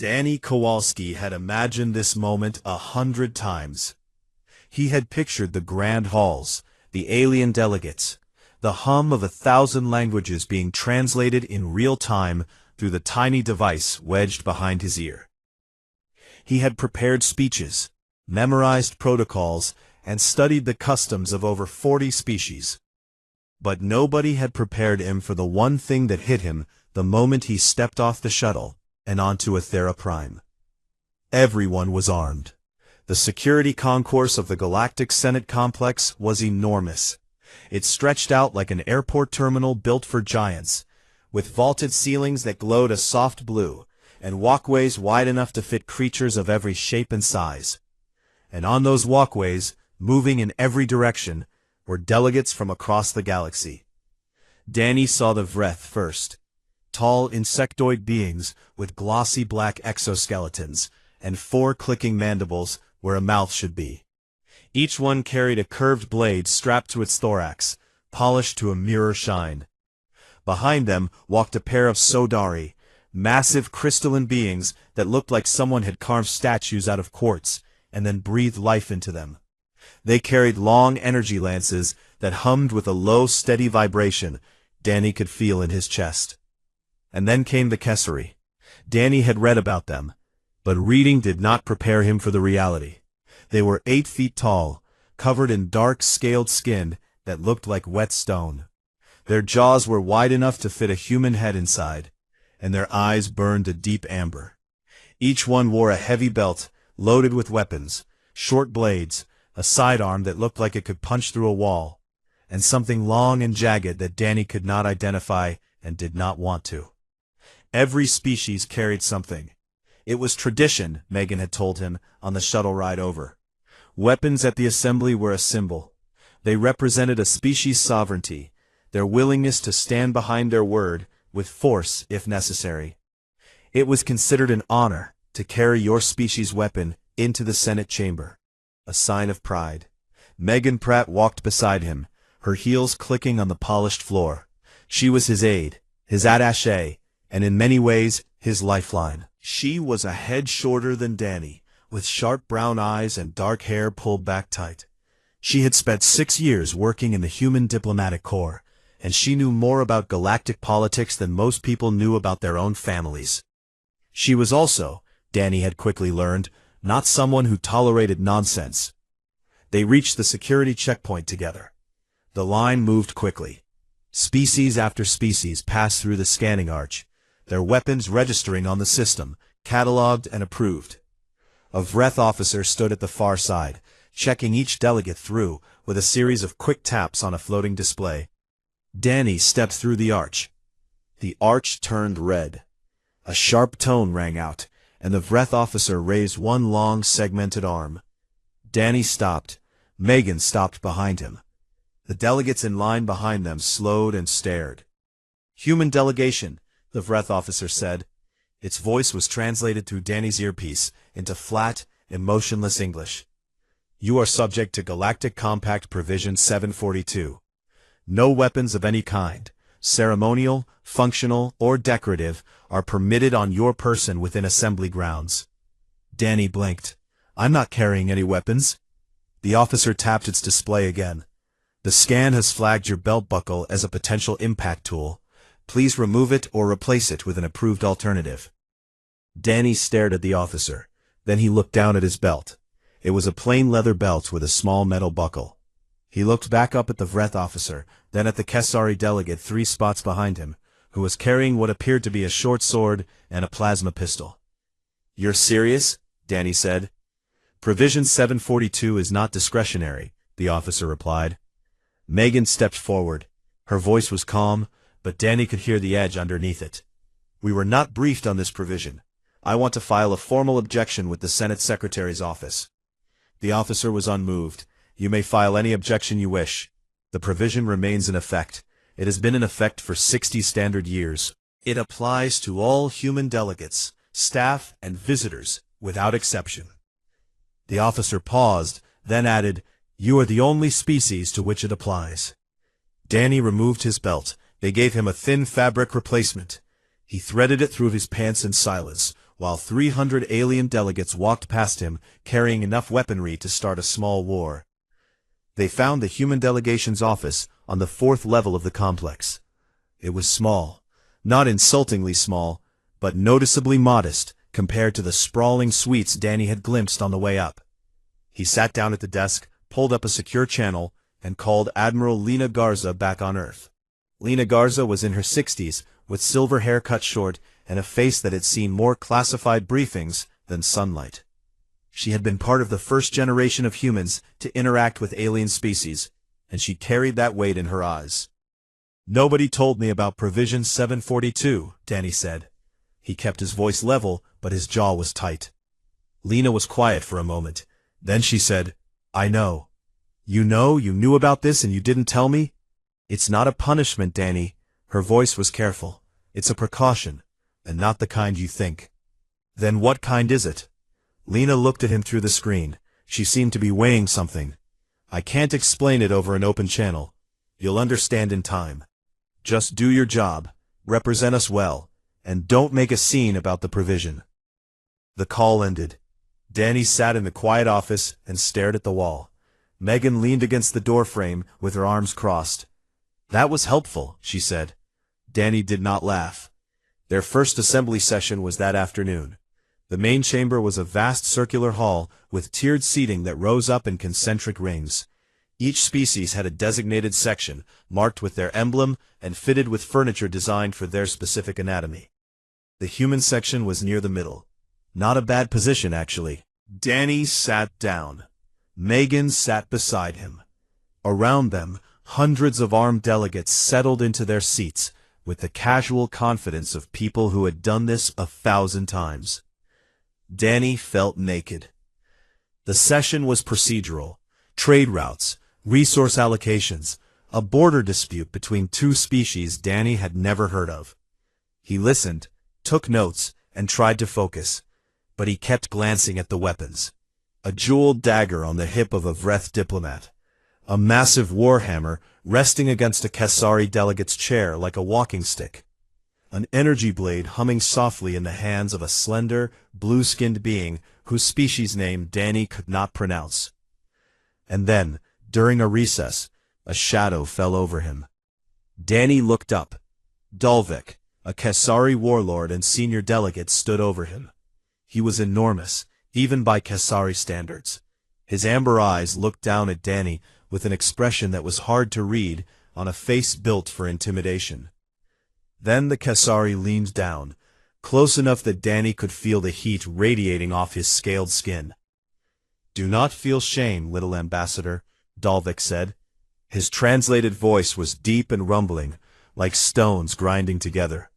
Danny Kowalski had imagined this moment 100 times. He had pictured the grand halls, the alien delegates, the hum of 1,000 languages being translated in real time through the tiny device wedged behind his ear. He had prepared speeches, memorized protocols, and studied the customs of over 40 species. But nobody had prepared him for the one thing that hit him the moment he stepped off the shuttle and onto Athera Prime. Everyone was armed. The security concourse of the Galactic Senate complex was enormous. It stretched out like an airport terminal built for giants, with vaulted ceilings that glowed a soft blue, and walkways wide enough to fit creatures of every shape and size. And on those walkways, moving in every direction, were delegates from across the galaxy. Danny saw the Vreth first. Tall insectoid beings with glossy black exoskeletons and 4 clicking mandibles where a mouth should be. Each one carried a curved blade strapped to its thorax, polished to a mirror shine. Behind them walked a pair of Sodari, massive crystalline beings that looked like someone had carved statues out of quartz and then breathed life into them. They carried long energy lances that hummed with a low, steady vibration Danny could feel in his chest. And then came the Kessari. Danny had read about them, but reading did not prepare him for the reality. They were 8 feet tall, covered in dark, scaled skin that looked like wet stone. Their jaws were wide enough to fit a human head inside, and their eyes burned a deep amber. Each one wore a heavy belt, loaded with weapons, short blades, a sidearm that looked like it could punch through a wall, and something long and jagged that Danny could not identify and did not want to. Every species carried something. It was tradition, Megan had told him on the shuttle ride over. Weapons at the assembly were a symbol. They represented a species' sovereignty, their willingness to stand behind their word, with force if necessary. It was considered an honor to carry your species' weapon into the Senate chamber, a sign of pride. Megan Pratt walked beside him, her heels clicking on the polished floor. She was his aide, his attaché, and in many ways, his lifeline. She was a head shorter than Danny, with sharp brown eyes and dark hair pulled back tight. She had spent 6 years working in the Human Diplomatic Corps, and she knew more about galactic politics than most people knew about their own families. She was also, Danny had quickly learned, not someone who tolerated nonsense. They reached the security checkpoint together. The line moved quickly. Species after species passed through the scanning arch, their weapons registering on the system, catalogued and approved. A Vreth officer stood at the far side, checking each delegate through with a series of quick taps on a floating display. Danny stepped through the arch. The arch turned red. A sharp tone rang out, and the Vreth officer raised one long, segmented arm. Danny stopped. Megan stopped behind him. The delegates in line behind them slowed and stared. "Human delegation," the Vreth officer said. Its voice was translated through Danny's earpiece into flat, emotionless English. "You are subject to Galactic Compact Provision 742. No weapons of any kind, ceremonial, functional, or decorative, are permitted on your person within assembly grounds." Danny blinked. "I'm not carrying any weapons." The officer tapped its display again. "The scan has flagged your belt buckle as a potential impact tool. Please remove it or replace it with an approved alternative." Danny stared at the officer. Then he looked down at his belt. It was a plain leather belt with a small metal buckle. He looked back up at the Vreth officer, then at the Kessari delegate 3 spots behind him, who was carrying what appeared to be a short sword and a plasma pistol. "You're serious?" Danny said. "Provision 742 is not discretionary," the officer replied. Megan stepped forward. Her voice was calm, but Danny could hear the edge underneath it. "We were not briefed on this provision. I want to file a formal objection with the Senate Secretary's office." The officer was unmoved. "You may file any objection you wish. The provision remains in effect. It has been in effect for 60 standard years. It applies to all human delegates, staff, and visitors, without exception." The officer paused, then added, "You are the only species to which it applies." Danny removed his belt. They gave him a thin fabric replacement. He threaded it through his pants in silence, while 300 alien delegates walked past him, carrying enough weaponry to start a small war. They found the human delegation's office on the 4th level of the complex. It was small, not insultingly small, but noticeably modest compared to the sprawling suites Danny had glimpsed on the way up. He sat down at the desk, pulled up a secure channel, and called Admiral Lena Garza back on Earth. Lena Garza was in her 60s, with silver hair cut short and a face that had seen more classified briefings than sunlight. She had been part of the first generation of humans to interact with alien species, and she carried that weight in her eyes. "Nobody told me about Provision 742, Danny said. He kept his voice level, but his jaw was tight. Lena was quiet for a moment. Then she said, "I know. You knew about this and you didn't tell me?" "It's not a punishment, Danny." Her voice was careful. "It's a precaution, and not the kind you think." "Then what kind is it?" Lena looked at him through the screen. She seemed to be weighing something. "I can't explain it over an open channel. You'll understand in time. Just do your job, represent us well, and don't make a scene about the provision." The call ended. Danny sat in the quiet office and stared at the wall. Megan leaned against the doorframe with her arms crossed. "That was helpful," she said. Danny did not laugh. Their first assembly session was that afternoon. The main chamber was a vast circular hall with tiered seating that rose up in concentric rings. Each species had a designated section, marked with their emblem and fitted with furniture designed for their specific anatomy. The human section was near the middle. Not a bad position, actually. Danny sat down. Megan sat beside him. Around them, hundreds of armed delegates settled into their seats with the casual confidence of people who had done this 1,000 times. Danny felt naked. The session was procedural. Trade routes, resource allocations, a border dispute between two species Danny had never heard of. He listened, took notes, and tried to focus, but he kept glancing at the weapons. A jeweled dagger on the hip of a Vreth diplomat. A massive warhammer resting against a Kesari delegate's chair like a walking stick. An energy blade humming softly in the hands of a slender, blue-skinned being whose species name Danny could not pronounce. And then, during a recess, a shadow fell over him. Danny looked up. Dalvik, a Kesari warlord and senior delegate, stood over him. He was enormous, even by Kesari standards. His amber eyes looked down at Danny with an expression that was hard to read on a face built for intimidation. Then the Kesari leaned down, close enough that Danny could feel the heat radiating off his scaled skin. "Do not feel shame, little ambassador," Dalvik said. His translated voice was deep and rumbling, like stones grinding together.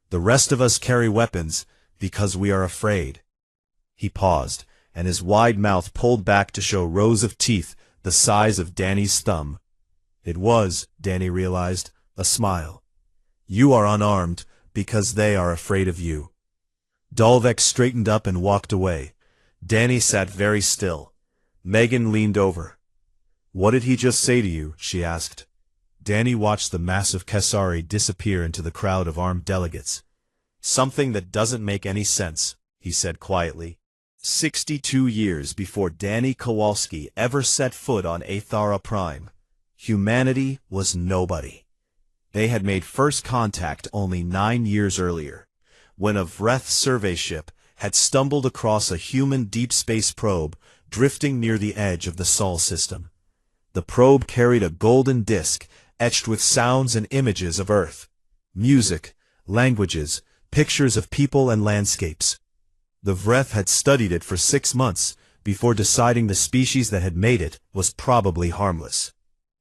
"The rest of us carry weapons because we are afraid." He paused, and his wide mouth pulled back to show rows of teeth the size of Danny's thumb. It was, Danny realized, a smile. "You are unarmed because they are afraid of you." Dalvik straightened up and walked away. Danny sat very still. Megan leaned over. "What did he just say to you?" she asked. Danny watched the massive Kesari disappear into the crowd of armed delegates. "Something that doesn't make any sense," he said quietly. 62 years before Danny Kowalski ever set foot on Athara Prime, humanity was nobody. They had made first contact only 9 years earlier, when a Vreth survey ship had stumbled across a human deep space probe drifting near the edge of the Sol system. The probe carried a golden disk etched with sounds and images of Earth, music, languages, pictures of people and landscapes. The Vreth had studied it for 6 months before deciding the species that had made it was probably harmless.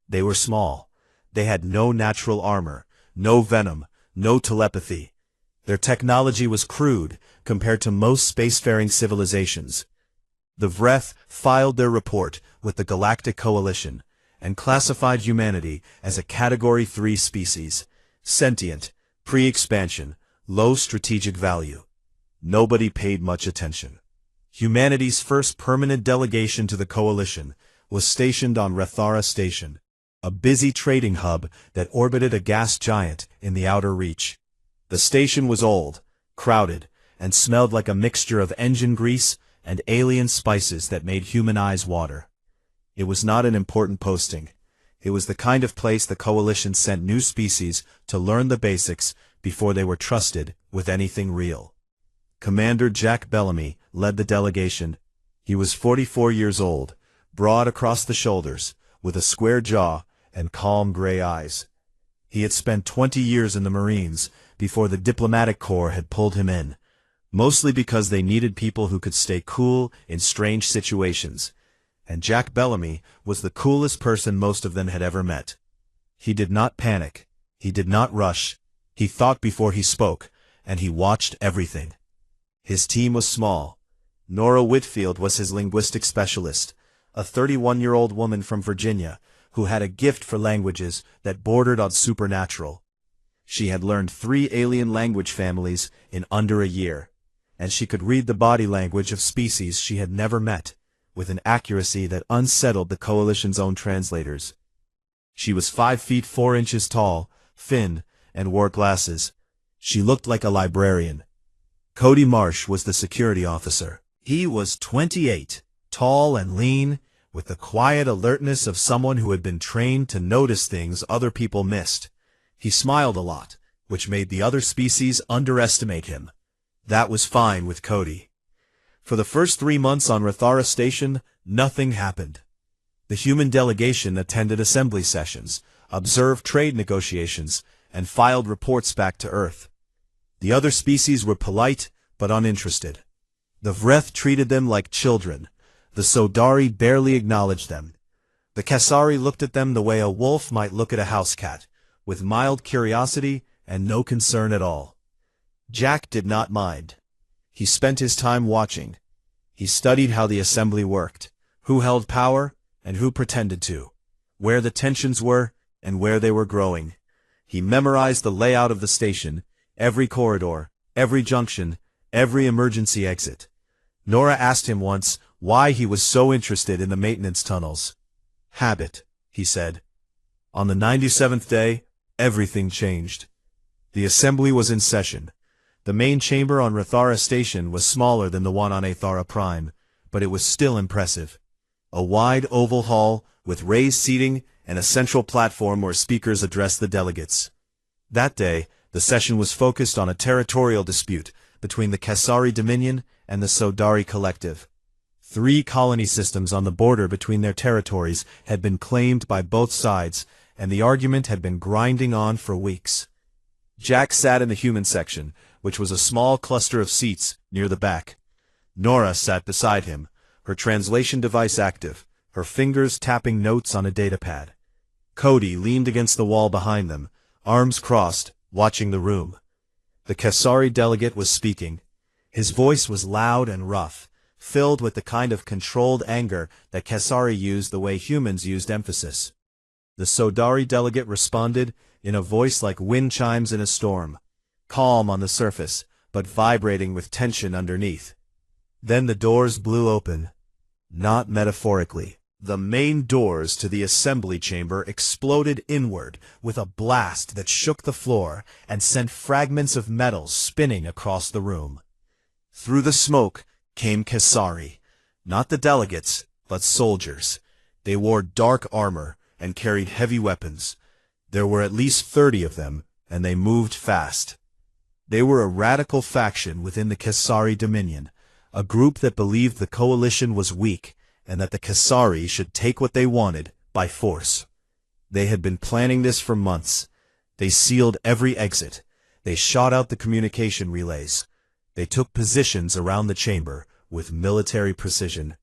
They were small. They had no natural armor, no venom, no telepathy. Their technology was crude compared to most spacefaring civilizations. The Vreth filed their report with the Galactic Coalition and classified humanity as a Category 3 species, sentient, pre-expansion, low strategic value. Nobody paid much attention. Humanity's first permanent delegation to the Coalition was stationed on Rathara Station, a busy trading hub that orbited a gas giant in the outer reach. The station was old, crowded, and smelled like a mixture of engine grease and alien spices that made human eyes water. It was not an important posting. It was the kind of place the Coalition sent new species to learn the basics before they were trusted with anything real. Commander Jack Bellamy led the delegation. He was 44 years old, broad across the shoulders, with a square jaw and calm gray eyes. He had spent 20 years in the Marines before the diplomatic corps had pulled him in, mostly because they needed people who could stay cool in strange situations. And Jack Bellamy was the coolest person most of them had ever met. He did not panic. He did not rush. He thought before he spoke, and he watched everything. His team was small. Nora Whitfield was his linguistic specialist, a 31-year-old woman from Virginia who had a gift for languages that bordered on supernatural. She had learned 3 alien language families in under a year, and she could read the body language of species she had never met, with an accuracy that unsettled the Coalition's own translators. She was 5 feet 4 inches tall, thin, and wore glasses. She looked like a librarian. Cody Marsh was the security officer. He was 28, tall and lean, with the quiet alertness of someone who had been trained to notice things other people missed. He smiled a lot, which made the other species underestimate him. That was fine with Cody. For the first 3 months on Rathara Station, nothing happened. The human delegation attended assembly sessions, observed trade negotiations, and filed reports back to Earth. The other species were polite but uninterested. The Vreth treated them like children. The Sodari barely acknowledged them. The Kasari looked at them the way a wolf might look at a house cat, with mild curiosity and no concern at all. Jack did not mind. He spent his time watching. He studied how the assembly worked, who held power and who pretended to, where the tensions were and where they were growing. He memorized the layout of the station, every corridor, every junction, every emergency exit. Nora asked him once why he was so interested in the maintenance tunnels. Habit, he said. On the 97th day, everything changed. The assembly was in session. The main chamber on Rathara Station was smaller than the one on Athara Prime, but it was still impressive. A wide oval hall with raised seating and a central platform where speakers addressed the delegates. That day, the session was focused on a territorial dispute between the Kasari Dominion and the Sodari Collective. 3 colony systems on the border between their territories had been claimed by both sides, and the argument had been grinding on for weeks. Jack sat in the human section, which was a small cluster of seats near the back. Nora sat beside him, her translation device active, her fingers tapping notes on a datapad. Cody leaned against the wall behind them, arms crossed, watching the room. The Kasari delegate was speaking. His voice was loud and rough, filled with the kind of controlled anger that Kasari used the way humans used emphasis. The Sodari delegate responded in a voice like wind chimes in a storm, calm on the surface, but vibrating with tension underneath. Then the doors blew open. Not metaphorically. The main doors to the assembly chamber exploded inward with a blast that shook the floor and sent fragments of metal spinning across the room. Through the smoke came Kasari, not the delegates, but soldiers. They wore dark armor and carried heavy weapons. There were at least 30 of them, and they moved fast. They were a radical faction within the Kasari Dominion, a group that believed the Coalition was weak and that the Kasari should take what they wanted by force. They had been planning this for months. They sealed every exit. They shot out the communication relays. They took positions around the chamber with military precision.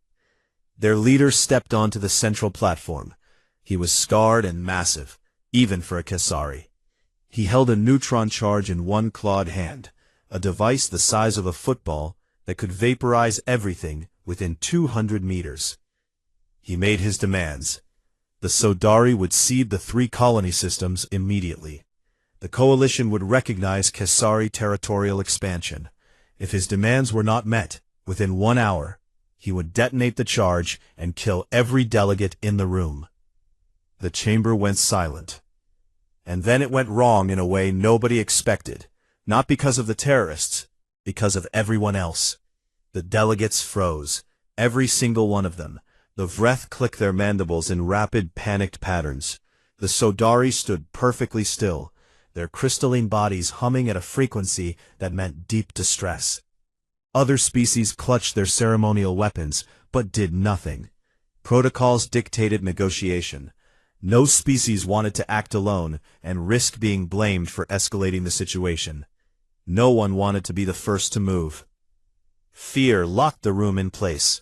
Their leader stepped onto the central platform. He was scarred and massive, even for a Kasari. He held a neutron charge in one clawed hand, a device the size of a football that could vaporize everything within 200 meters. He made his demands. The Sodari would cede the 3 colony systems immediately. The Coalition would recognize Kasari territorial expansion. If his demands were not met, within 1 hour, he would detonate the charge and kill every delegate in the room. The chamber went silent. And then it went wrong in a way nobody expected, not because of the terrorists. because of everyone else. The delegates froze, every single one of them. The Vreth clicked their mandibles in rapid, panicked patterns. The Sodari stood perfectly still, their crystalline bodies humming at a frequency that meant deep distress. Other species clutched their ceremonial weapons, but did nothing. Protocols dictated negotiation. No species wanted to act alone and risk being blamed for escalating the situation. No one wanted to be the first to move. Fear locked the room in place.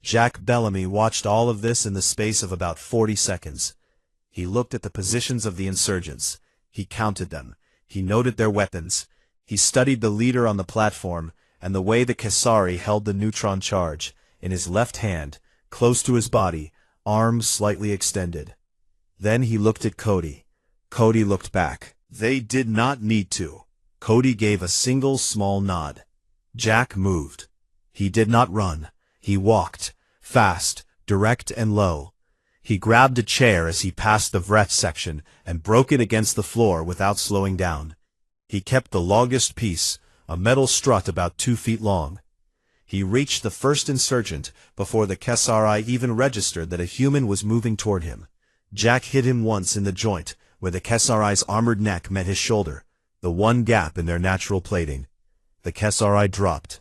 Jack Bellamy watched all of this in the space of about 40 seconds. He looked at the positions of the insurgents. He counted them. He noted their weapons. He studied the leader on the platform and the way the Kesari held the neutron charge, in his left hand, close to his body, arms slightly extended. Then he looked at Cody. Cody looked back. They did not need to. Cody gave a single small nod. Jack moved. He did not run. He walked, fast, direct and low. He grabbed a chair as he passed the Vreth section and broke it against the floor without slowing down. He kept the longest piece, a metal strut about 2 feet long. He reached the first insurgent before the Kesari even registered that a human was moving toward him. Jack hit him once in the joint, where the Kesari's armored neck met his shoulder, the one gap in their natural plating. The Kesari dropped.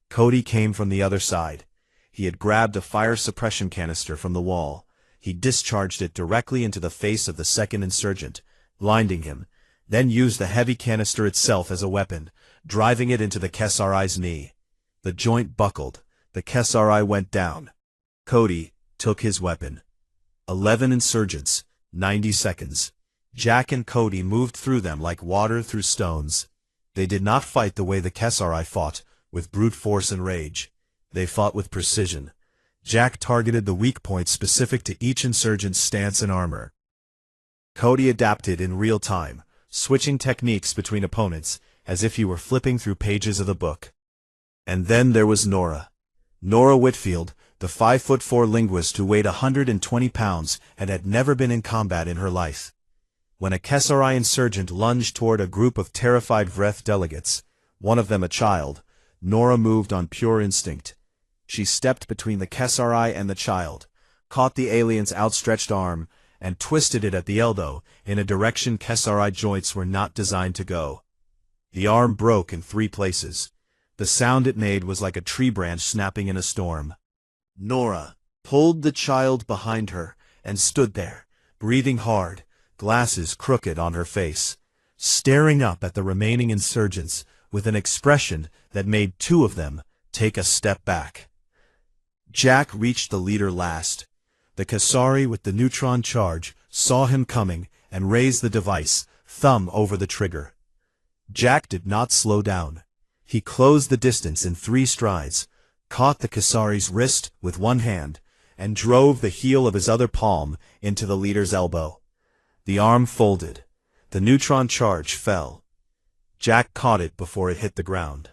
Cody came from the other side. He had grabbed a fire suppression canister from the wall. He discharged it directly into the face of the second insurgent, blinding him, then used the heavy canister itself as a weapon, driving it into the Kesari's knee. The joint buckled. The Kesari went down. Cody took his weapon. 11 insurgents, 90 seconds. Jack and Cody moved through them like water through stones. They did not fight the way the Kesari fought, with brute force and rage. They fought with precision. Jack targeted the weak points specific to each insurgent's stance and armor. Cody adapted in real time, switching techniques between opponents, as if he were flipping through pages of the book. And then there was Nora. Nora Whitfield, the 5'4" linguist who weighed 120 pounds and had never been in combat in her life. When a Kesari insurgent lunged toward a group of terrified Vreth delegates, one of them a child, Nora moved on pure instinct. She stepped between the Kesari and the child, caught the alien's outstretched arm, and twisted it at the elbow in a direction Kesari joints were not designed to go. The arm broke in 3 places. The sound it made was like a tree branch snapping in a storm. Nora pulled the child behind her and stood there, breathing hard, glasses crooked on her face, staring up at the remaining insurgents with an expression that made 2 of them take a step back. Jack reached the leader last. The Kesari with the neutron charge saw him coming and raised the device, thumb over the trigger. Jack did not slow down. He closed the distance in 3 strides, caught the Kesari's wrist with one hand, and drove the heel of his other palm into the leader's elbow. The arm folded. The neutron charge fell. Jack caught it before it hit the ground.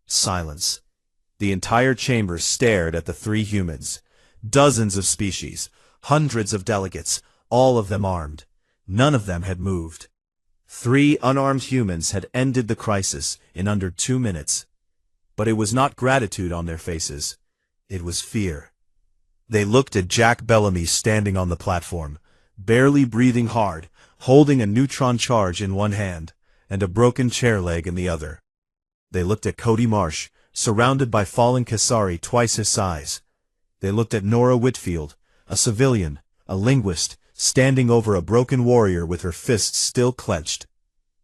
Silence. The entire chamber stared at the 3 humans. Dozens of species, hundreds of delegates, all of them armed. None of them had moved. 3 unarmed humans had ended the crisis in under 2 minutes. But it was not gratitude on their faces. It was fear. They looked at Jack Bellamy standing on the platform, barely breathing hard, holding a neutron charge in one hand, and a broken chair leg in the other. They looked at Cody Marsh, surrounded by fallen Kesari twice his size. They looked at Nora Whitfield, a civilian, a linguist, standing over a broken warrior with her fists still clenched.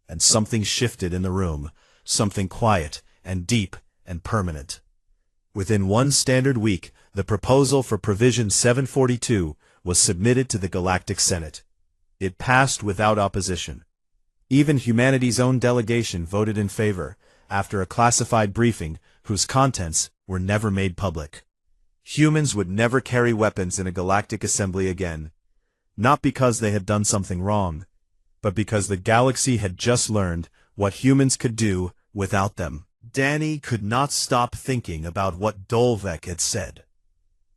And something shifted in the room, something quiet and deep and permanent. Within 1 standard week, the proposal for Provision 742 was submitted to the Galactic Senate. It passed without opposition. Even humanity's own delegation voted in favor, after a classified briefing whose contents were never made public. Humans would never carry weapons in a galactic assembly again, not because they had done something wrong, but because the galaxy had just learned what humans could do without them. Danny could not stop thinking about what Dolvek had said.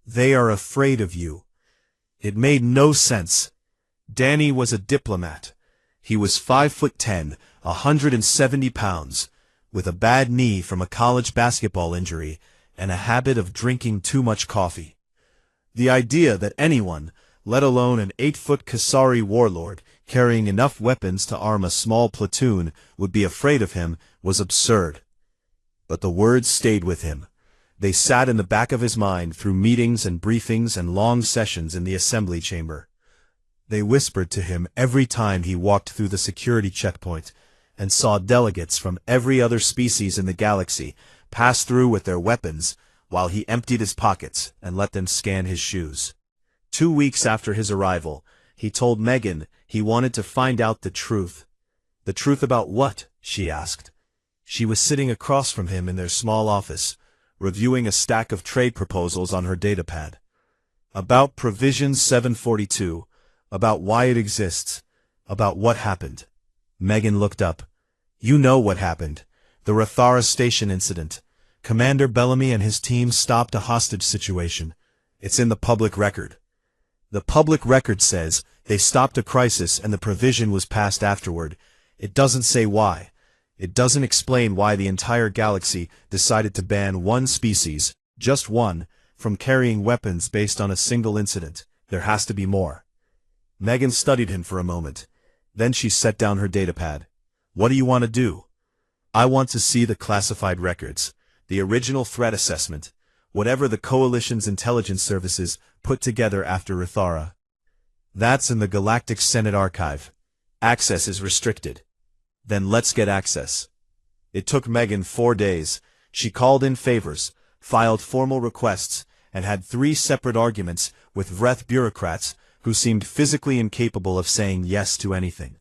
They are afraid of you. It made no sense. Danny was a diplomat. He was 5'10", 170 pounds. with a bad knee from a college basketball injury and a habit of drinking too much coffee. The idea that anyone, let alone an 8-foot Kasari warlord, carrying enough weapons to arm a small platoon, would be afraid of him was absurd. But the words stayed with him. They sat in the back of his mind through meetings and briefings and long sessions in the assembly chamber. They whispered to him every time he walked through the security checkpoint and saw delegates from every other species in the galaxy pass through with their weapons while he emptied his pockets and let them scan his shoes. 2 weeks after his arrival, he told Megan he wanted to find out the truth. The truth about what? She asked. She was sitting across from him in their small office, reviewing a stack of trade proposals on her datapad. About Provision 742, about why it exists, about what happened. Megan looked up. You know what happened. The Rathara Station incident. Commander Bellamy and his team stopped a hostage situation. It's in the public record. The public record says they stopped a crisis and the provision was passed afterward. It doesn't say why. It doesn't explain why the entire galaxy decided to ban one species, just one, from carrying weapons based on a single incident. There has to be more. Megan studied him for a moment. Then she set down her datapad. What do you want to do? I want to see the classified records, the original threat assessment, whatever the Coalition's intelligence services put together after Rathara. That's in the Galactic Senate archive. Access is restricted. Then let's get access. It took Megan 4 days. She called in favors, filed formal requests, and had 3 separate arguments with Vreth bureaucrats who seemed physically incapable of saying yes to anything.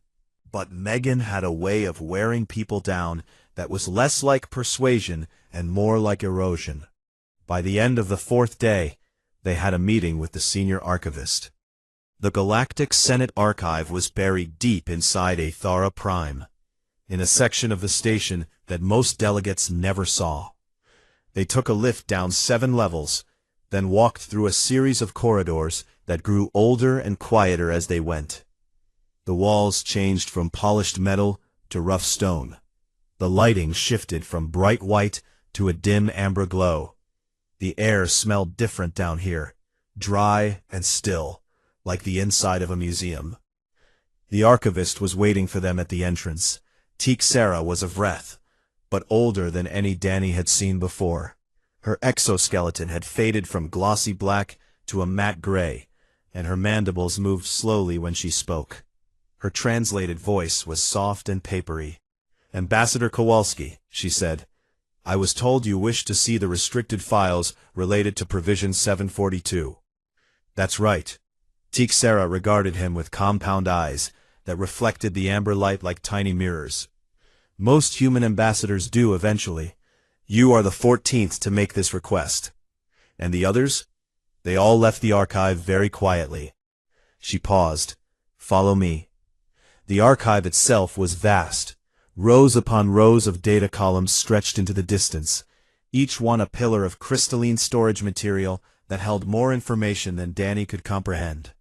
But Megan had a way of wearing people down that was less like persuasion and more like erosion. By the end of the 4th day, they had a meeting with the senior archivist. The Galactic Senate archive was buried deep inside Athara Prime, in a section of the station that most delegates never saw. They took a lift down 7 levels, then walked through a series of corridors that grew older and quieter as they went. The walls changed from polished metal to rough stone. The lighting shifted from bright white to a dim amber glow. The air smelled different down here, dry and still, like the inside of a museum. The archivist was waiting for them at the entrance. Sarah was a Vreth, but older than any Danny had seen before. Her exoskeleton had faded from glossy black to a matte gray, and her mandibles moved slowly when she spoke. Her translated voice was soft and papery. Ambassador Kowalski, she said, I was told you wished to see the restricted files related to Provision 742. That's right. Sarah regarded him with compound eyes that reflected the amber light like tiny mirrors. Most human ambassadors do eventually. You are the 14th to make this request. And the others? They all left the archive very quietly. She paused. Follow me. The archive itself was vast. Rows upon rows of data columns stretched into the distance, each one a pillar of crystalline storage material that held more information than Danny could comprehend.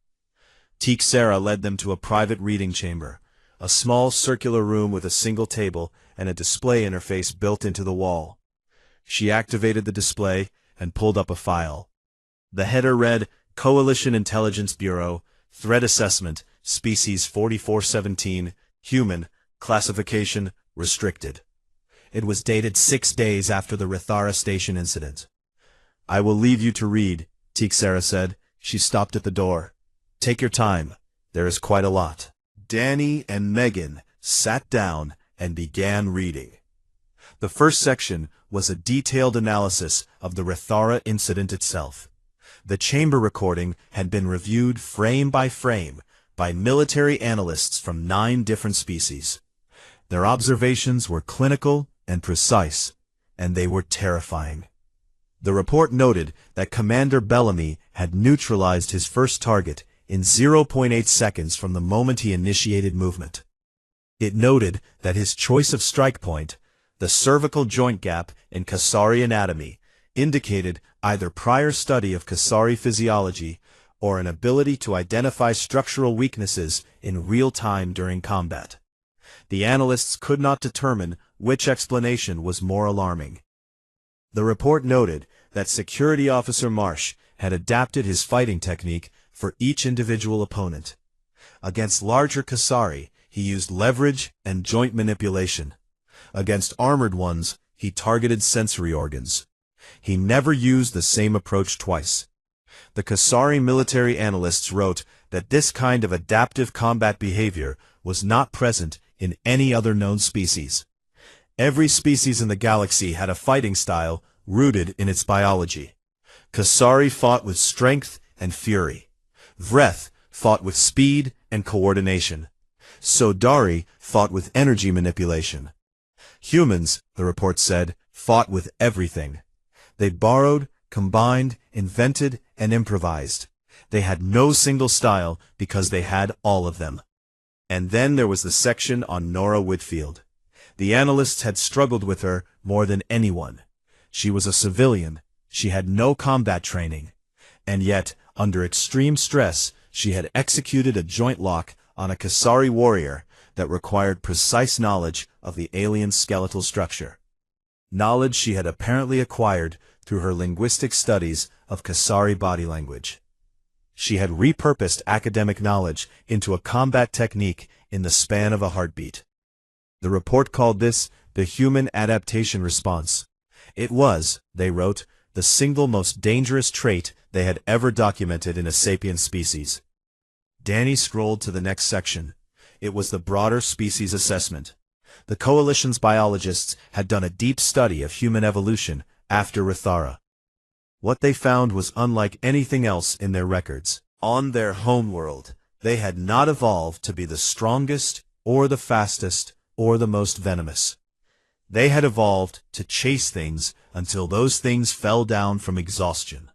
Sarah led them to a private reading chamber, a small circular room with a single table and a display interface built into the wall. She activated the display and pulled up a file. The header read, Coalition Intelligence Bureau, Threat Assessment, Species 4417, Human, Classification, Restricted. It was dated 6 days after the Rathara Station incident. I will leave you to read, Sarah said. She stopped at the door. Take your time. There is quite a lot. Danny and Megan sat down and began reading. The first section was a detailed analysis of the Rathara incident itself. The chamber recording had been reviewed frame by frame by military analysts from 9 different species. Their observations were clinical and precise, and they were terrifying. The report noted that Commander Bellamy had neutralized his first target in 0.8 seconds from the moment he initiated movement. It noted that his choice of strike point, the cervical joint gap in Kasari anatomy, indicated either prior study of Kasari physiology or an ability to identify structural weaknesses in real time during combat. The analysts could not determine which explanation was more alarming. The report noted that Security Officer Marsh had adapted his fighting technique for each individual opponent. Against larger Kasari, he used leverage and joint manipulation. Against armored ones, he targeted sensory organs. He never used the same approach twice. The Kasari military analysts wrote that this kind of adaptive combat behavior was not present in any other known species. Every species in the galaxy had a fighting style rooted in its biology. Kasari fought with strength and fury. Vreth fought with speed and coordination. Sodari fought with energy manipulation. Humans, the report said, fought with everything. They borrowed, combined, invented, and improvised. They had no single style because they had all of them. And then there was the section on Nora Whitfield. The analysts had struggled with her more than anyone. She was a civilian. She had no combat training. And yet, under extreme stress, she had executed a joint lock on a Kasari warrior that required precise knowledge of the alien's skeletal structure. Knowledge she had apparently acquired through her linguistic studies of Kasari body language. She had repurposed academic knowledge into a combat technique in the span of a heartbeat. The report called this the human adaptation response. It was, they wrote, the single most dangerous trait they had ever documented in a sapient species. Danny scrolled to the next section. It was the broader species assessment. The Coalition's biologists had done a deep study of human evolution after Rithara. What they found was unlike anything else in their records. On their homeworld, they had not evolved to be the strongest, or the fastest, or the most venomous. They had evolved to chase things until those things fell down from exhaustion.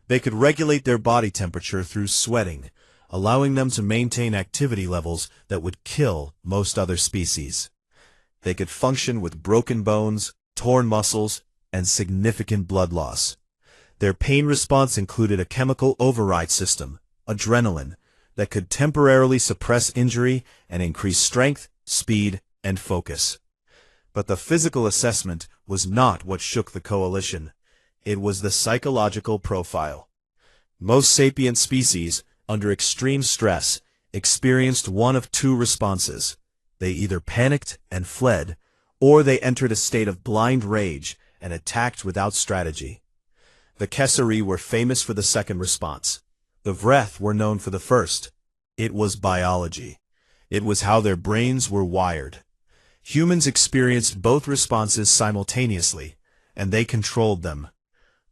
They could regulate their body temperature through sweating, allowing them to maintain activity levels that would kill most other species. They could function with broken bones, torn muscles, and significant blood loss. Their pain response included a chemical override system, adrenaline, that could temporarily suppress injury and increase strength, speed, and focus. But the physical assessment was not what shook the Coalition. It was the psychological profile. Most sapient species, under extreme stress, experienced one of two responses. They either panicked and fled, or they entered a state of blind rage and attacked without strategy. The Kesari were famous for the second response. The Vreth were known for the first. It was biology. It was how their brains were wired. Humans experienced both responses simultaneously, and they controlled them.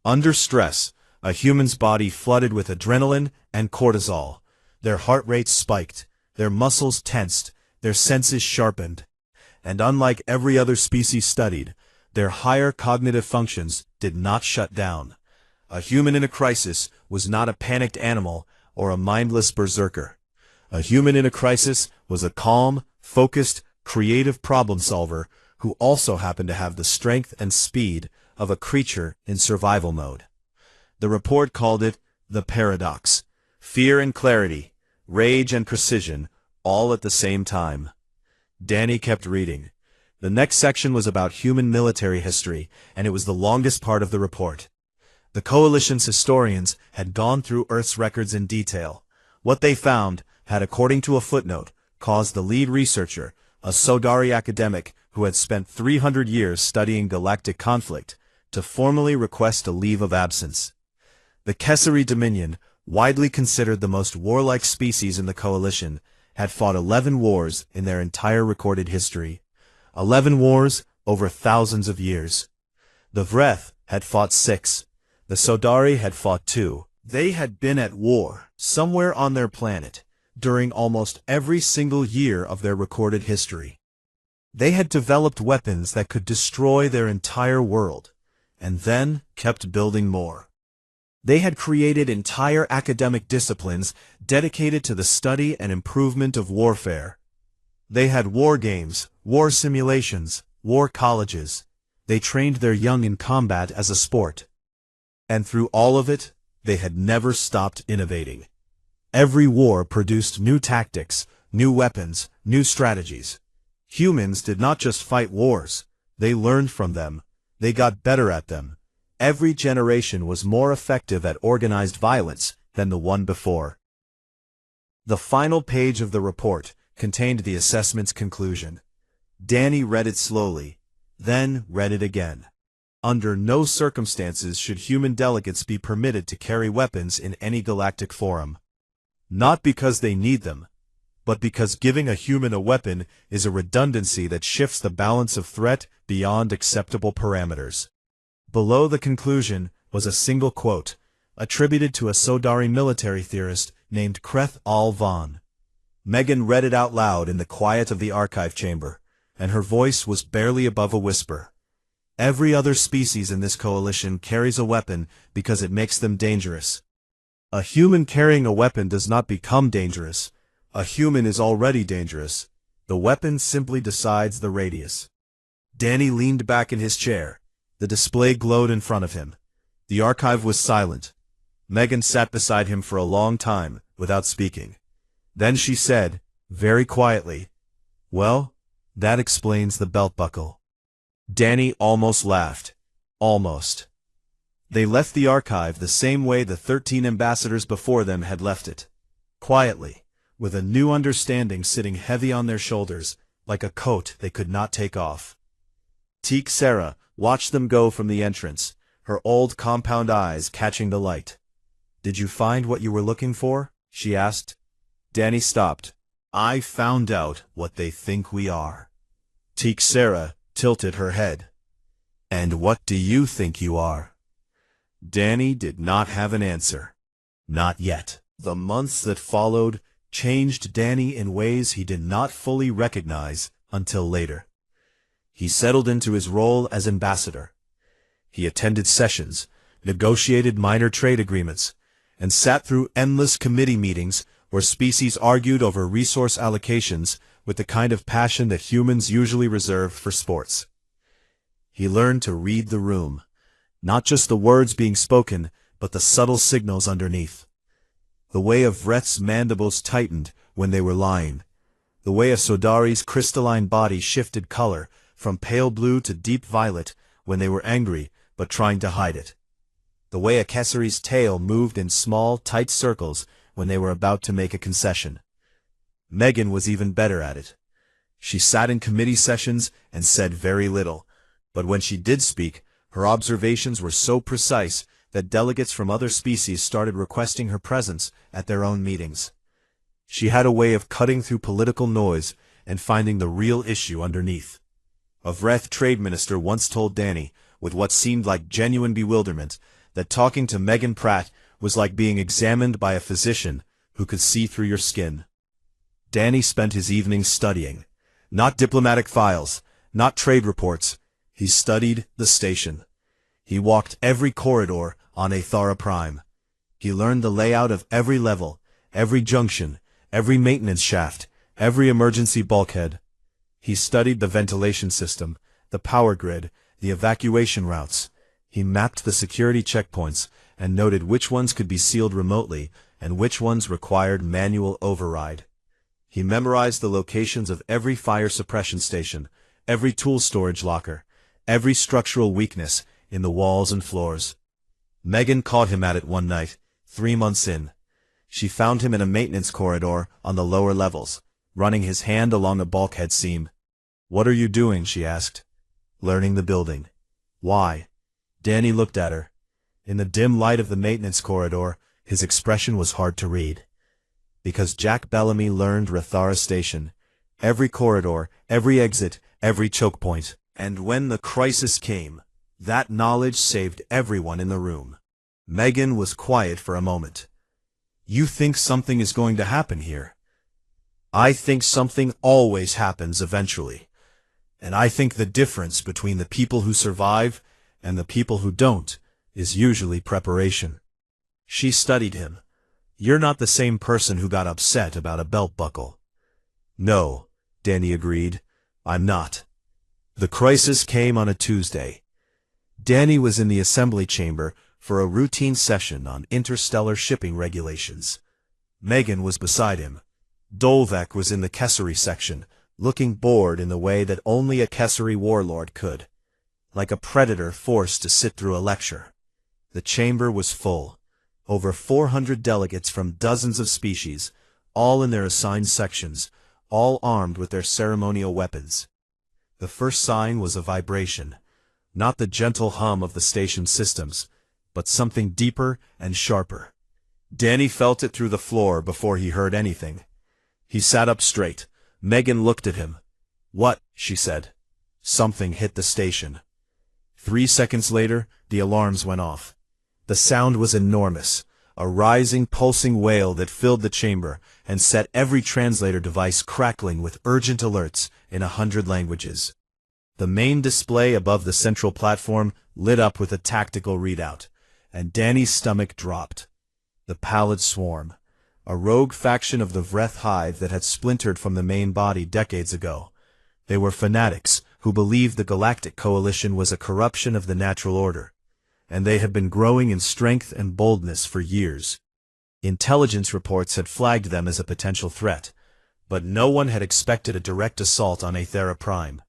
Under stress, a human's body flooded with adrenaline and cortisol. Their heart rate spiked, their muscles tensed, their senses sharpened. And unlike every other species studied, their higher cognitive functions did not shut down. A human in a crisis was not a panicked animal or a mindless berserker. A human in a crisis was a calm, focused, creative problem solver who also happened to have the strength and speed of a creature in survival mode. The report called it the paradox. Fear and clarity, rage and precision, all at the same time. Danny kept reading. The next section was about human military history, and it was the longest part of the report. The Coalition's historians had gone through Earth's records in detail. What they found had, according to a footnote, caused the lead researcher, a Sodari academic who had spent 300 years studying galactic conflict, to formally request a leave of absence. The Kesari Dominion, widely considered the most warlike species in the Coalition, had fought 11 wars in their entire recorded history. 11 wars over thousands of years. The Vreth had fought 6. The Sodari had fought 2. They had been at war, somewhere on their planet, during almost every single year of their recorded history. They had developed weapons that could destroy their entire world, and then kept building more. They had created entire academic disciplines dedicated to the study and improvement of warfare. They had war games, war simulations, war colleges. They trained their young in combat as a sport. And through all of it, they had never stopped innovating. Every war produced new tactics, new weapons, new strategies. Humans did not just fight wars, they learned from them, they got better at them. Every generation was more effective at organized violence than the one before. The final page of the report contained the assessment's conclusion. Danny read it slowly, then read it again. Under no circumstances should human delegates be permitted to carry weapons in any galactic forum. Not because they need them, but because giving a human a weapon is a redundancy that shifts the balance of threat beyond acceptable parameters. Below the conclusion was a single quote, attributed to a Sodari military theorist named Kreth Al-Van. Megan read it out loud in the quiet of the archive chamber, and her voice was barely above a whisper. Every other species in this coalition carries a weapon because it makes them dangerous. A human carrying a weapon does not become dangerous. A human is already dangerous. The weapon simply decides the radius. Danny leaned back in his chair. The display glowed in front of him. The archive was silent. Megan sat beside him for a long time, without speaking. Then she said, very quietly, "Well, that explains the belt buckle." Danny almost laughed. Almost. They left the archive the same way the 13 ambassadors before them had left it. Quietly, with a new understanding sitting heavy on their shoulders, like a coat they could not take off. Teak Sarah watched them go from the entrance, her old compound eyes catching the light. "Did you find what you were looking for?" she asked. Danny stopped. "I found out what they think we are." Teak Sarah tilted her head. "And what do you think you are?" Danny did not have an answer. Not yet. The months that followed changed Danny in ways he did not fully recognize until later. He settled into his role as ambassador. He attended sessions, negotiated minor trade agreements, and sat through endless committee meetings where species argued over resource allocations with the kind of passion that humans usually reserve for sports. He learned to read the room, not just the words being spoken, but the subtle signals underneath. The way a Vreth's mandibles tightened when they were lying. The way a Sodari's crystalline body shifted color from pale blue to deep violet when they were angry but trying to hide it. The way a Kesseri's tail moved in small, tight circles when they were about to make a concession. Megan was even better at it. She sat in committee sessions and said very little, but when she did speak, her observations were so precise that delegates from other species started requesting her presence at their own meetings. She had a way of cutting through political noise and finding the real issue underneath. A Vreth trade minister once told Danny, with what seemed like genuine bewilderment, that talking to Megan Pratt was like being examined by a physician who could see through your skin. Danny spent his evenings studying. Not diplomatic files, not trade reports. He studied the station. He walked every corridor on Athara Prime. He learned the layout of every level, every junction, every maintenance shaft, every emergency bulkhead. He studied the ventilation system, the power grid, the evacuation routes. He mapped the security checkpoints and noted which ones could be sealed remotely and which ones required manual override. He memorized the locations of every fire suppression station, every tool storage locker, every structural weakness in the walls and floors. Megan caught him at it one night, 3 months in. She found him in a maintenance corridor on the lower levels, running his hand along a bulkhead seam. "What are you doing?" she asked. "Learning the building." "Why?" Danny looked at her. In the dim light of the maintenance corridor, his expression was hard to read. Because Jack Bellamy learned Rathara Station. Every corridor, every exit, every choke point. And when the crisis came, that knowledge saved everyone in the room. Megan was quiet for a moment. "You think something is going to happen here?" "I think something always happens eventually. And I think the difference between the people who survive and the people who don't is usually preparation." She studied him. "You're not the same person who got upset about a belt buckle." "No," Danny agreed. "I'm not." The crisis came on a Tuesday. Danny was in the assembly chamber for a routine session on interstellar shipping regulations. Megan was beside him. Dolvek was in the Kesseri section, looking bored in the way that only a Kesari warlord could, like a predator forced to sit through a lecture. The chamber was full. Over 400 delegates from dozens of species, all in their assigned sections, all armed with their ceremonial weapons. The first sign was a vibration, not the gentle hum of the station systems, but something deeper and sharper. Danny felt it through the floor before he heard anything. He sat up straight. Megan looked at him. "What?" she said. Something hit the station. 3 seconds later, the alarms went off. The sound was enormous, a rising, pulsing wail that filled the chamber and set every translator device crackling with urgent alerts in 100 languages. The main display above the central platform lit up with a tactical readout, and Danny's stomach dropped. The Pallid Swarm, a rogue faction of the Vreth Hive that had splintered from the main body decades ago. They were fanatics who believed the Galactic Coalition was a corruption of the natural order, and they had been growing in strength and boldness for years. Intelligence reports had flagged them as a potential threat, but no one had expected a direct assault on Aethera Prime.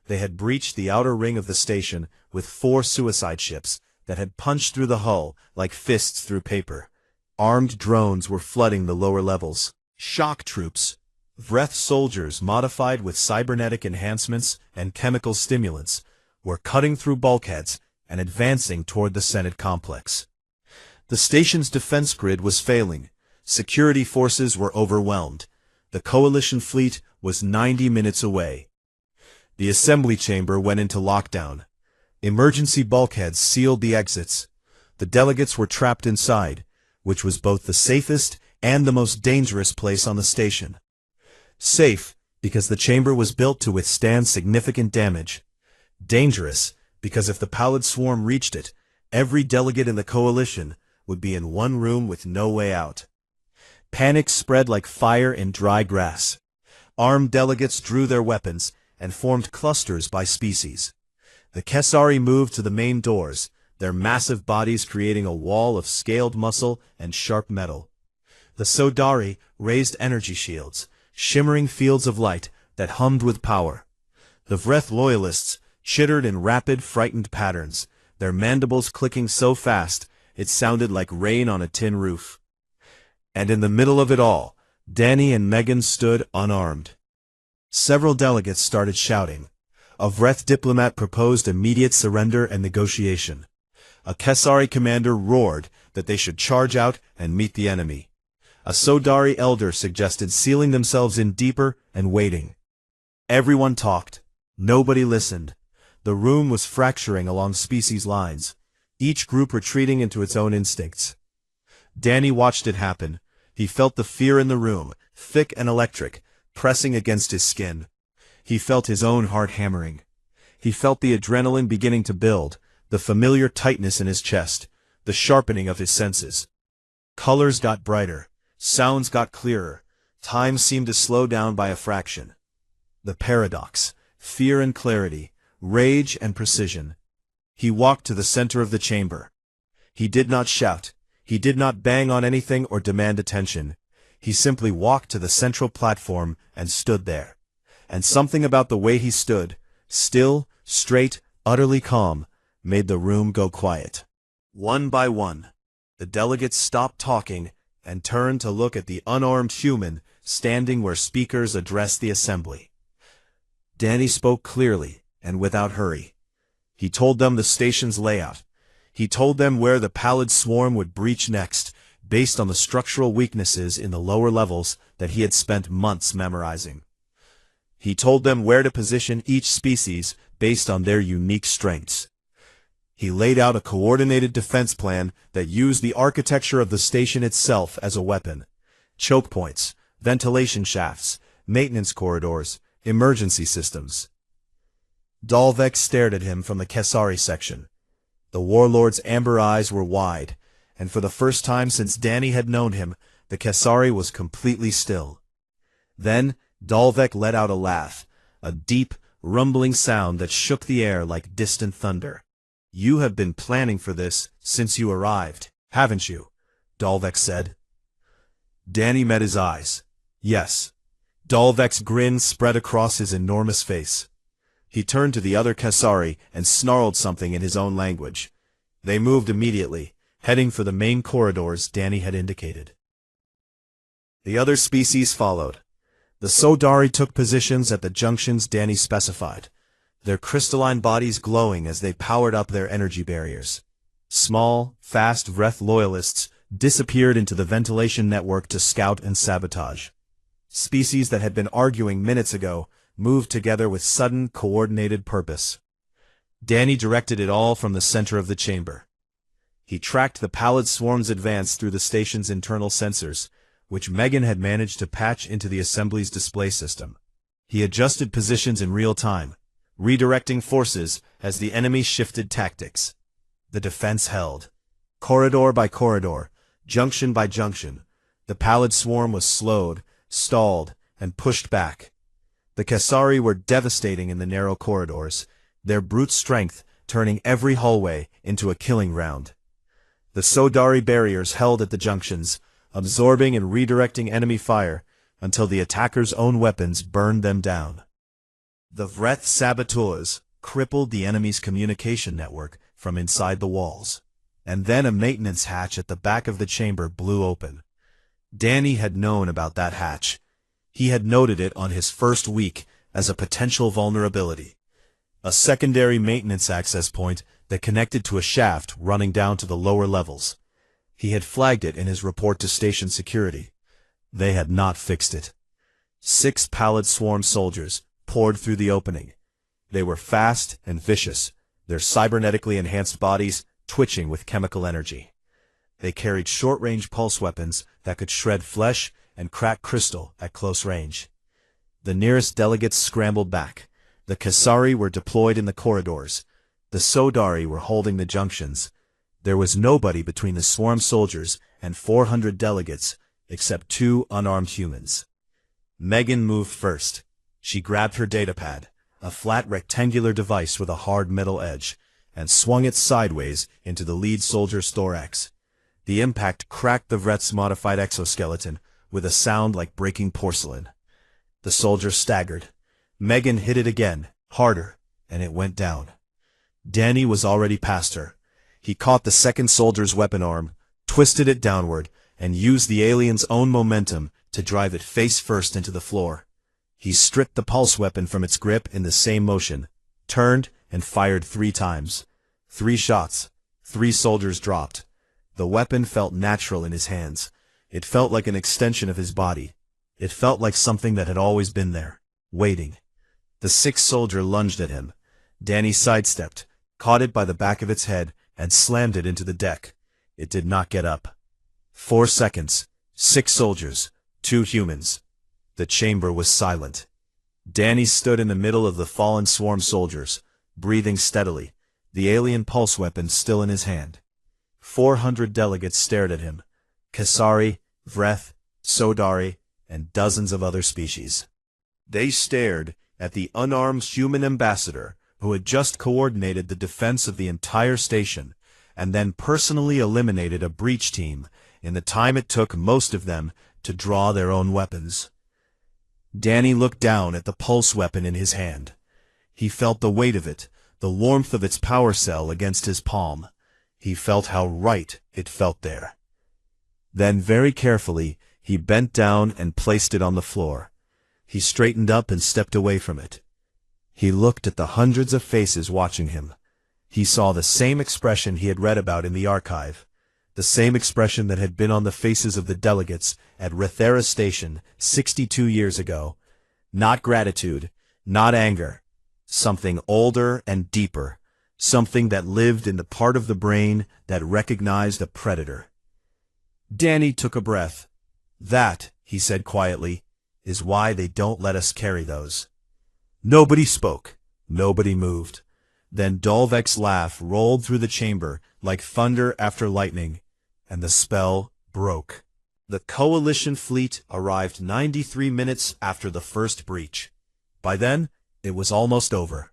They had breached the outer ring of the station with 4 suicide ships that had punched through the hull like fists through paper. Armed drones were flooding the lower levels. Shock troops, Vreth soldiers modified with cybernetic enhancements and chemical stimulants, were cutting through bulkheads and advancing toward the Senate complex. The station's defense grid was failing. Security forces were overwhelmed. The Coalition fleet was 90 minutes away. The assembly chamber went into lockdown. Emergency bulkheads sealed the exits. The delegates were trapped inside, which was both the safest and the most dangerous place on the station. Safe, because the chamber was built to withstand significant damage. Dangerous, because if the Pallid Swarm reached it, every delegate in the Coalition would be in one room with no way out. Panic spread like fire in dry grass. Armed delegates drew their weapons and formed clusters by species. The Kesari moved to the main doors, their massive bodies creating a wall of scaled muscle and sharp metal. The Sodari raised energy shields, shimmering fields of light that hummed with power. The Vreth loyalists chittered in rapid, frightened patterns, their mandibles clicking so fast it sounded like rain on a tin roof. And in the middle of it all, Danny and Megan stood unarmed. Several delegates started shouting. A Vreth diplomat proposed immediate surrender and negotiation. A Kesari commander roared that they should charge out and meet the enemy. A Sodari elder suggested sealing themselves in deeper and waiting. Everyone talked. Nobody listened. The room was fracturing along species lines, each group retreating into its own instincts. Danny watched it happen. He felt the fear in the room, thick and electric, pressing against his skin. He felt his own heart hammering. He felt the adrenaline beginning to build, the familiar tightness in his chest, the sharpening of his senses. Colors got brighter. Sounds got clearer. Time seemed to slow down by a fraction. The paradox, fear and clarity, rage and precision. He walked to the center of the chamber. He did not shout. He did not bang on anything or demand attention. He simply walked to the central platform and stood there. And something about the way he stood, still, straight, utterly calm, made the room go quiet. One by one, the delegates stopped talking and turned to look at the unarmed human standing where speakers addressed the assembly. Danny spoke clearly and without hurry. He told them the station's layout. He told them where the Pallid Swarm would breach next, based on the structural weaknesses in the lower levels that he had spent months memorizing. He told them where to position each species based on their unique strengths. He laid out a coordinated defense plan that used the architecture of the station itself as a weapon. Choke points, ventilation shafts, maintenance corridors, emergency systems. Dalvek stared at him from the Kesari section. The warlord's amber eyes were wide, and for the first time since Danny had known him, the Kesari was completely still. Then Dalvek let out a laugh, a deep, rumbling sound that shook the air like distant thunder. "You have been planning for this since you arrived, haven't you?" Dalvek said. Danny met his eyes. Yes. Dalvek's grin spread across his enormous face. He turned to the other Kasari and snarled something in his own language. They moved immediately, heading for the main corridors Danny had indicated. The other species followed. The Sodari took positions at the junctions Danny specified, their crystalline bodies glowing as they powered up their energy barriers. Small, fast Vreth loyalists disappeared into the ventilation network to scout and sabotage. Species that had been arguing minutes ago moved together with sudden, coordinated purpose. Danny directed it all from the center of the chamber. He tracked the pallid swarm's advance through the station's internal sensors, which Megan had managed to patch into the assembly's display system. He adjusted positions in real time, redirecting forces as the enemy shifted tactics. The defense held. Corridor by corridor, junction by junction, the pallid swarm was slowed, stalled, and pushed back. The Kasari were devastating in the narrow corridors, their brute strength turning every hallway into a killing ground. The Sodari barriers held at the junctions, absorbing and redirecting enemy fire until the attackers' own weapons burned them down. The Vreth saboteurs crippled the enemy's communication network from inside the walls, and then a maintenance hatch at the back of the chamber blew open. Danny had known about that hatch. He had noted it on his first week as a potential vulnerability. A secondary maintenance access point that connected to a shaft running down to the lower levels. He had flagged it in his report to station security. They had not fixed it. 6 pallid swarm soldiers poured through the opening. They were fast and vicious, their cybernetically enhanced bodies twitching with chemical energy. They carried short-range pulse weapons that could shred flesh and crack crystal at close range. The nearest delegates scrambled back. The Kasari were deployed in the corridors. The Sodari were holding the junctions. There was nobody between the swarm soldiers and 400 delegates except 2 unarmed humans. Megan moved first. She grabbed her datapad, a flat rectangular device with a hard metal edge, and swung it sideways into the lead soldier's thorax. The impact cracked the Vreth's modified exoskeleton with a sound like breaking porcelain. The soldier staggered. Megan hit it again, harder, and it went down. Danny was already past her. He caught the second soldier's weapon arm, twisted it downward, and used the alien's own momentum to drive it face first into the floor. He stripped the pulse weapon from its grip in the same motion, turned, and fired 3 times. 3 shots. 3 soldiers dropped. The weapon felt natural in his hands. It felt like an extension of his body. It felt like something that had always been there, waiting. The 6th soldier lunged at him. Danny sidestepped, caught it by the back of its head, and slammed it into the deck. It did not get up. 4 seconds. 6 soldiers. 2 humans. The chamber was silent. Danny stood in the middle of the fallen swarm soldiers, breathing steadily, the alien pulse weapon still in his hand. 400 delegates stared at him. Kasari, Vreth, Sodari, and dozens of other species. They stared at the unarmed human ambassador who had just coordinated the defense of the entire station and then personally eliminated a breach team in the time it took most of them to draw their own weapons. Danny looked down at the pulse weapon in his hand. He felt the weight of it, the warmth of its power cell against his palm. He felt how right it felt there. Then very carefully, he bent down and placed it on the floor. He straightened up and stepped away from it. He looked at the hundreds of faces watching him. He saw the same expression he had read about in the archive, the same expression that had been on the faces of the delegates at Rethera Station 62 years ago. Not gratitude, not anger. Something older and deeper, something that lived in the part of the brain that recognized a predator. Danny took a breath. That, he said quietly, is why they don't let us carry those. Nobody spoke. Nobody moved. Then Dalvek's laugh rolled through the chamber like thunder after lightning, and the spell broke. The Coalition fleet arrived 93 minutes after the first breach. By then, it was almost over.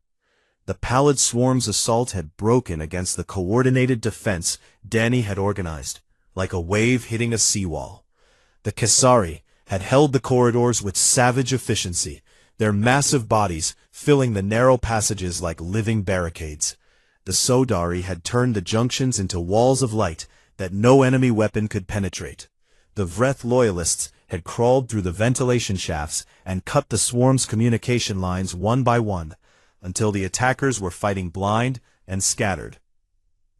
The pallid swarm's assault had broken against the coordinated defense Danny had organized, like a wave hitting a seawall. The Kasari, had held the corridors with savage efficiency, their massive bodies filling the narrow passages like living barricades. The Sodari had turned the junctions into walls of light that no enemy weapon could penetrate. The Vreth loyalists had crawled through the ventilation shafts and cut the swarm's communication lines one by one, until the attackers were fighting blind and scattered.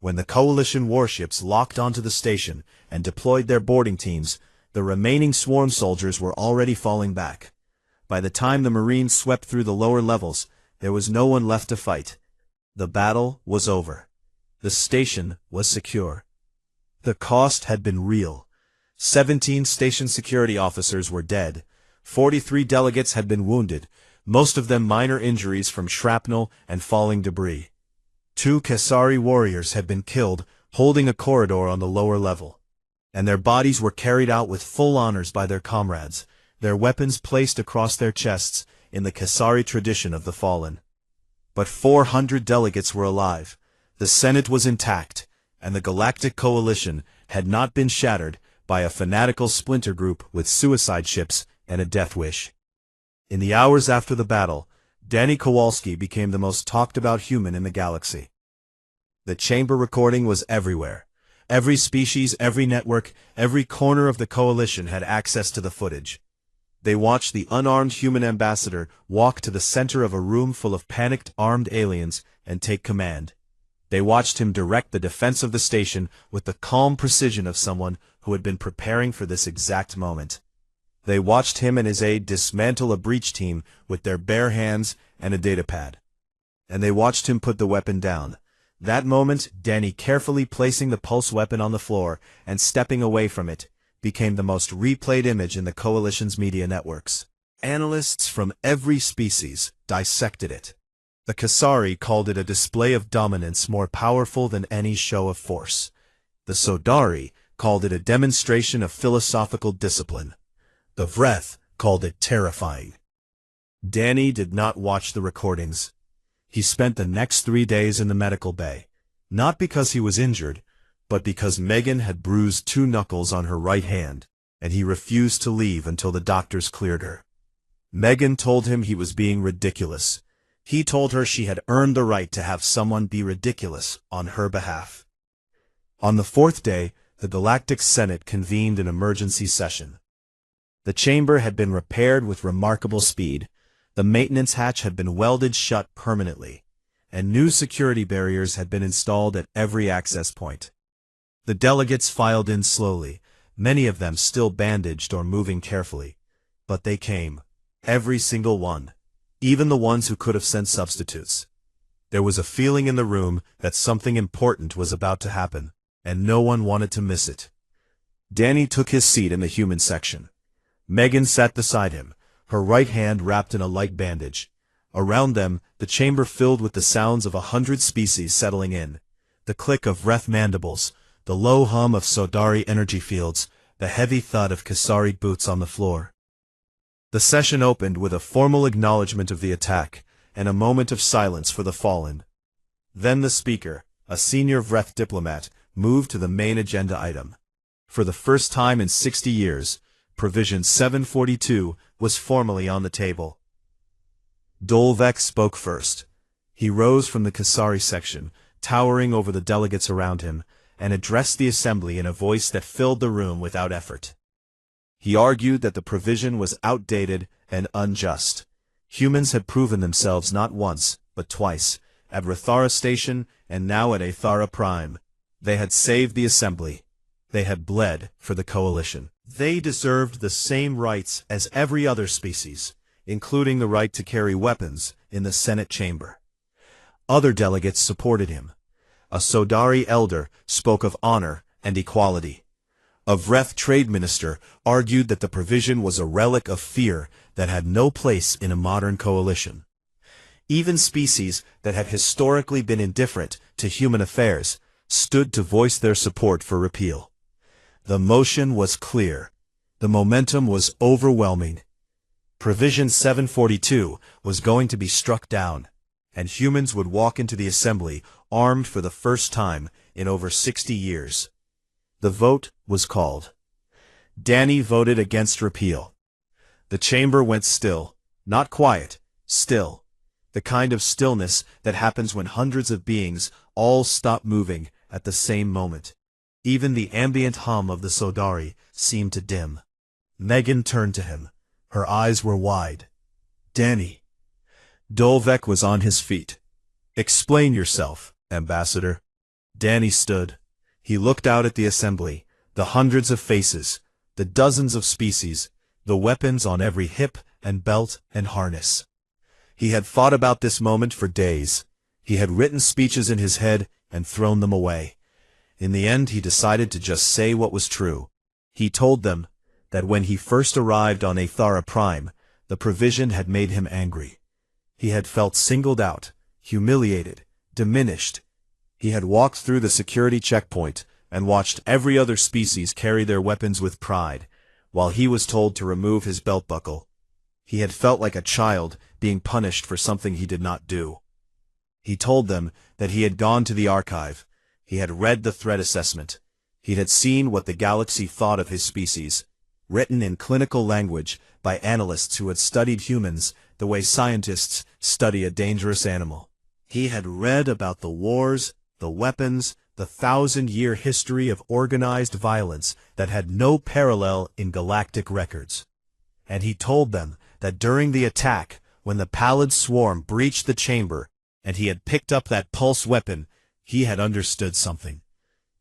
When the coalition warships locked onto the station and deployed their boarding teams, the remaining swarm soldiers were already falling back. By the time the Marines swept through the lower levels, there was no one left to fight. The battle was over. The station was secure. The cost had been real. 17 station security officers were dead. 43 delegates had been wounded, most of them minor injuries from shrapnel and falling debris. 2 Kasari warriors had been killed, holding a corridor on the lower level. And their bodies were carried out with full honors by their comrades, their weapons placed across their chests in the Kasari tradition of the fallen. But 400 delegates were alive, the Senate was intact, and the Galactic Coalition had not been shattered by a fanatical splinter group with suicide ships and a death wish. In the hours after the battle, Danny Kowalski became the most talked-about human in the galaxy. The chamber recording was everywhere. Every species, every network, every corner of the Coalition had access to the footage. They watched the unarmed human ambassador walk to the center of a room full of panicked armed aliens and take command. They watched him direct the defense of the station with the calm precision of someone who had been preparing for this exact moment. They watched him and his aide dismantle a breach team with their bare hands and a datapad. And they watched him put the weapon down. That moment, Danny carefully placing the pulse weapon on the floor and stepping away from it, became the most replayed image in the Coalition's media networks. Analysts from every species dissected it. The Kasari called it a display of dominance more powerful than any show of force. The Sodari called it a demonstration of philosophical discipline. The Vreth called it terrifying. Danny did not watch the recordings. He spent the next 3 days in the medical bay, not because he was injured, but because Megan had bruised 2 knuckles on her right hand, and he refused to leave until the doctors cleared her. Megan told him he was being ridiculous. He told her she had earned the right to have someone be ridiculous on her behalf. On the 4th day, the Galactic Senate convened an emergency session. The chamber had been repaired with remarkable speed. The maintenance hatch had been welded shut permanently, and new security barriers had been installed at every access point. The delegates filed in slowly, many of them still bandaged or moving carefully. But they came. Every single one. Even the ones who could have sent substitutes. There was a feeling in the room that something important was about to happen, and no one wanted to miss it. Danny took his seat in the human section. Megan sat beside him, her right hand wrapped in a light bandage. Around them, the chamber filled with the sounds of 100 species settling in. The click of Vreth mandibles, the low hum of Sodari energy fields, the heavy thud of Kasari boots on the floor. The session opened with a formal acknowledgement of the attack, and a moment of silence for the fallen. Then the speaker, a senior Vreth diplomat, moved to the main agenda item. For the first time in 60 years, Provision 742 was formally on the table. Dolvek spoke first. He rose from the Kasari section, towering over the delegates around him, and addressed the assembly in a voice that filled the room without effort. He argued that the provision was outdated and unjust. Humans had proven themselves not once, but twice, at Rathara Station and now at Athara Prime. They had saved the assembly. They had bled for the Coalition. They deserved the same rights as every other species, including the right to carry weapons in the Senate chamber. Other delegates supported him. A Sodari elder spoke of honor and equality. A Vreth trade minister argued that the provision was a relic of fear that had no place in a modern coalition. Even species that had historically been indifferent to human affairs stood to voice their support for repeal. The motion was clear. The momentum was overwhelming. Provision 742 was going to be struck down, and humans would walk into the assembly armed for the first time in over 60 years. The vote was called. Danny voted against repeal. The chamber went still, not quiet, still. The kind of stillness that happens when hundreds of beings all stop moving at the same moment. Even the ambient hum of the Sodari seemed to dim. Megan turned to him. Her eyes were wide. Danny. Dolvek was on his feet. Explain yourself, Ambassador. Danny stood. He looked out at the assembly, the hundreds of faces, the dozens of species, the weapons on every hip and belt and harness. He had thought about this moment for days. He had written speeches in his head and thrown them away. In the end, he decided to just say what was true. He told them that when he first arrived on Athara Prime, the provision had made him angry. He had felt singled out, humiliated, diminished. He had walked through the security checkpoint and watched every other species carry their weapons with pride, while he was told to remove his belt buckle. He had felt like a child being punished for something he did not do. He told them that he had gone to the archive. He had read the threat assessment. He had seen what the galaxy thought of his species, written in clinical language by analysts who had studied humans the way scientists study a dangerous animal. He had read about the wars, the weapons, the 1,000-year history of organized violence that had no parallel in galactic records. And he told them that during the attack, when the pallid swarm breached the chamber, and he had picked up that pulse weapon, he had understood something.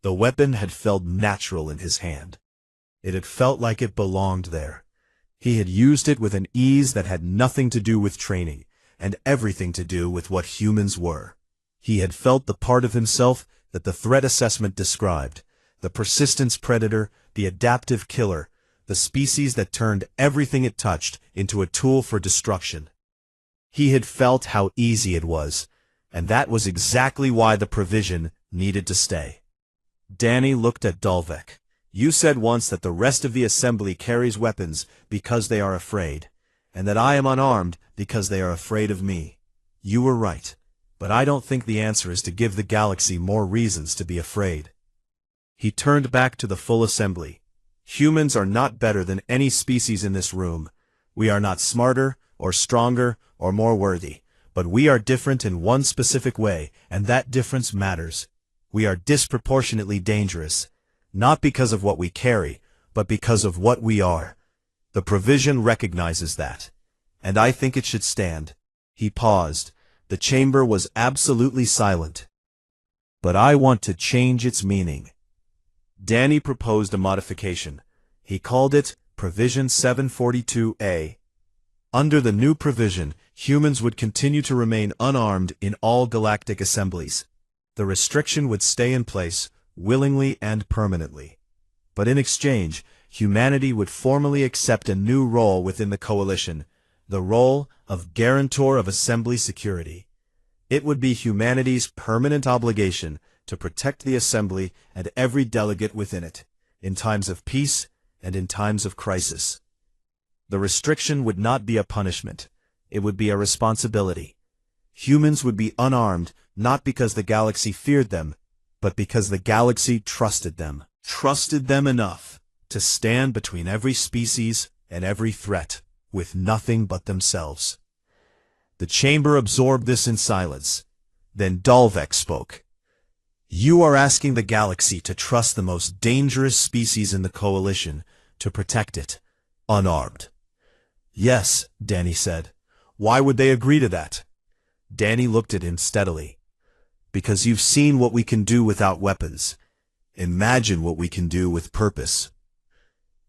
The weapon had felt natural in his hand. It had felt like it belonged there. He had used it with an ease that had nothing to do with training, and everything to do with what humans were. He had felt the part of himself that the threat assessment described, the persistence predator, the adaptive killer, the species that turned everything it touched into a tool for destruction. He had felt how easy it was, and that was exactly why the provision needed to stay. Danny looked at Dolvek. You said once that the rest of the assembly carries weapons because they are afraid, and that I am unarmed because they are afraid of me. You were right. But I don't think the answer is to give the galaxy more reasons to be afraid. He turned back to the full assembly. Humans are not better than any species in this room. We are not smarter, or stronger, or more worthy. But we are different in one specific way, and that difference matters. We are disproportionately dangerous, not because of what we carry, but because of what we are. The provision recognizes that, and I think it should stand. He paused. The chamber was absolutely silent. But I want to change its meaning. Danny proposed a modification. He called it Provision 742A. Under the new provision, humans would continue to remain unarmed in all galactic assemblies. The restriction would stay in place, willingly and permanently. But in exchange, humanity would formally accept a new role within the coalition, the role of guarantor of assembly security. It would be humanity's permanent obligation to protect the assembly and every delegate within it, in times of peace and in times of crisis. The restriction would not be a punishment. It would be a responsibility. Humans would be unarmed not because the galaxy feared them, but because the galaxy trusted them enough to stand between every species and every threat, with nothing but themselves. The chamber absorbed this in silence. Then Dolvek spoke. You are asking the galaxy to trust the most dangerous species in the coalition to protect it, unarmed. Yes, Danny said. Why would they agree to that? Danny looked at him steadily. Because you've seen what we can do without weapons. Imagine what we can do with purpose.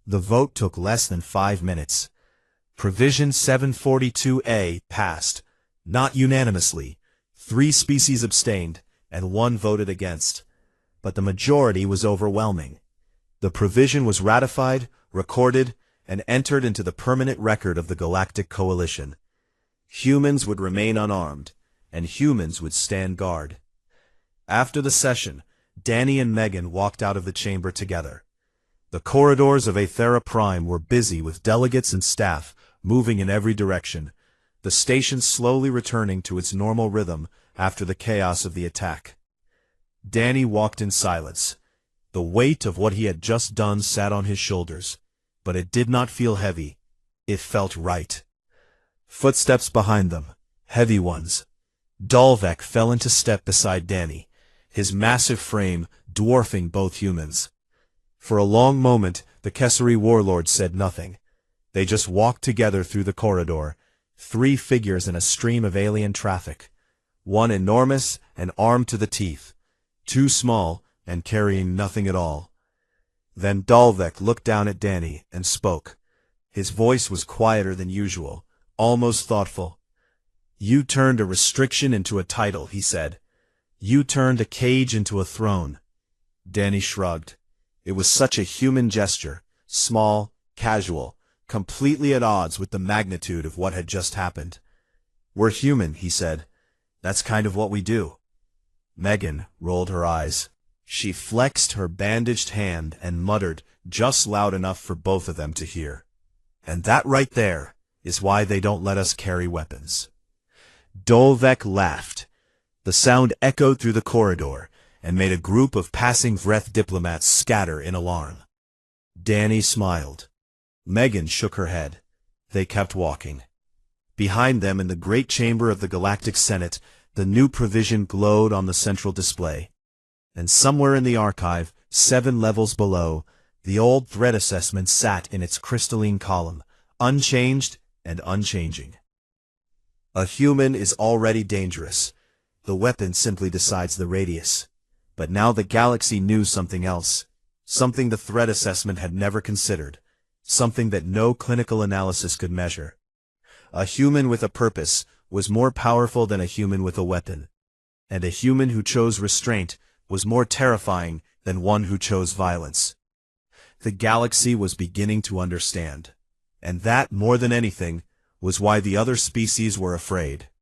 The vote took less than 5 minutes. Provision 742A passed, not unanimously. 3 species abstained, and 1 voted against. But the majority was overwhelming. The provision was ratified, recorded, and entered into the permanent record of the Galactic Coalition. Humans would remain unarmed, and humans would stand guard. After the session, Danny and Megan walked out of the chamber together. The corridors of Athera Prime were busy with delegates and staff moving in every direction, the station slowly returning to its normal rhythm after the chaos of the attack. Danny walked in silence. The weight of what he had just done sat on his shoulders, but it did not feel heavy. It felt right. Footsteps behind them, heavy ones. Dalvek fell into step beside Danny, his massive frame dwarfing both humans. For a long moment, the Kessari warlords said nothing. They just walked together through the corridor, three figures in a stream of alien traffic. One enormous and armed to the teeth, two small and carrying nothing at all. Then Dalvek looked down at Danny and spoke. His voice was quieter than usual, almost thoughtful. "You turned a restriction into a title," he said. "You turned a cage into a throne." Danny shrugged. It was such a human gesture, small, casual, completely at odds with the magnitude of what had just happened. "We're human," he said. "That's kind of what we do." Megan rolled her eyes. She flexed her bandaged hand and muttered just loud enough for both of them to hear. "And that right there is why they don't let us carry weapons." Dalvek laughed. The sound echoed through the corridor and made a group of passing Vreth diplomats scatter in alarm. Danny smiled. Megan shook her head. They kept walking. Behind them in the great chamber of the Galactic Senate, the new provision glowed on the central display. And somewhere in the archive, 7 levels below, the old threat assessment sat in its crystalline column, unchanged and unchanging. A human is already dangerous. The weapon simply decides the radius. But now the galaxy knew something else, something the threat assessment had never considered, something that no clinical analysis could measure. A human with a purpose was more powerful than a human with a weapon, and a human who chose restraint was more terrifying than one who chose violence. The galaxy was beginning to understand, and that, more than anything, was why the other species were afraid.